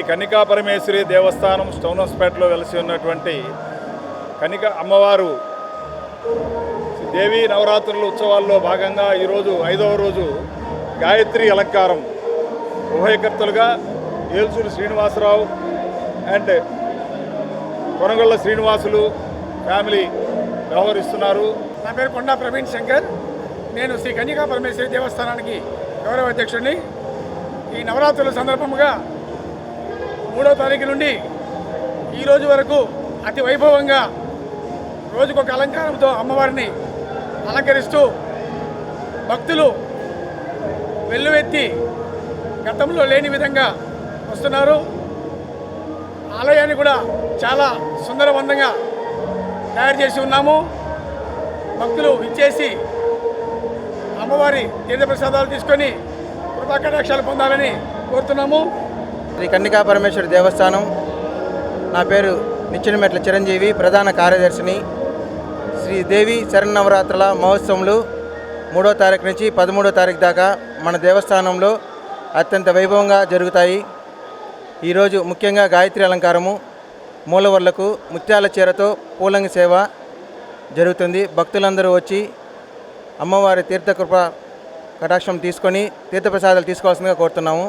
కన్నికా పరమేశ్వరి దేవస్థానం స్టౌనస్పేటలో వెలిసి ఉన్నటువంటి కన్నిక అమ్మవారు దేవీ నవరాత్రుల ఉత్సవాల్లో భాగంగా ఈరోజు 5వ రోజు గాయత్రి అలంకారం ఉభయకర్తలుగా ఏల్సూరు శ్రీనివాసరావు అండ్ కొనగొల్ల శ్రీనివాసులు ఫ్యామిలీ వ్యవహరిస్తున్నారు. నా పేరు కొండా ప్రవీణ్ శంకర్. నేను శ్రీ కన్నికా పరమేశ్వరి దేవస్థానానికి గౌరవ అధ్యక్షుడిని. ఈ నవరాత్రుల సందర్భంగా 3వ తారీఖు నుండి ఈరోజు వరకు అతి వైభవంగా రోజుకొక అలంకారంతో అమ్మవారిని అలంకరిస్తూ భక్తులు వెల్లువెత్తి గతంలో లేని విధంగా వస్తున్నారు. ఆలయాన్ని కూడా చాలా సుందరవంతంగా తయారు చేసి ఉన్నాము. భక్తులు ఇచ్చేసి అమ్మవారి తీర్థప్రసాదాలు తీసుకొని కృపాకటాక్షాలు పొందాలని కోరుతున్నాము. శ్రీ కన్నికా పరమేశ్వరి దేవస్థానం. నా పేరు నిచ్చెనమెట్ల చిరంజీవి, ప్రధాన కార్యదర్శిని. శ్రీ దేవి శరన్నవరాత్రుల మహోత్సవములు 3వ తారీఖు నుంచి 13వ తారీఖు దాకా మన దేవస్థానంలో అత్యంత వైభవంగా జరుగుతాయి. ఈరోజు ముఖ్యంగా గాయత్రి అలంకారము, మూలవర్లకు ముత్యాల చీరతో పూలంగి సేవ జరుగుతుంది. భక్తులందరూ వచ్చి అమ్మవారి తీర్థకృప కటాక్షం తీసుకొని తీర్థప్రసాదాలు తీసుకోవాల్సిందిగా కోరుతున్నాము.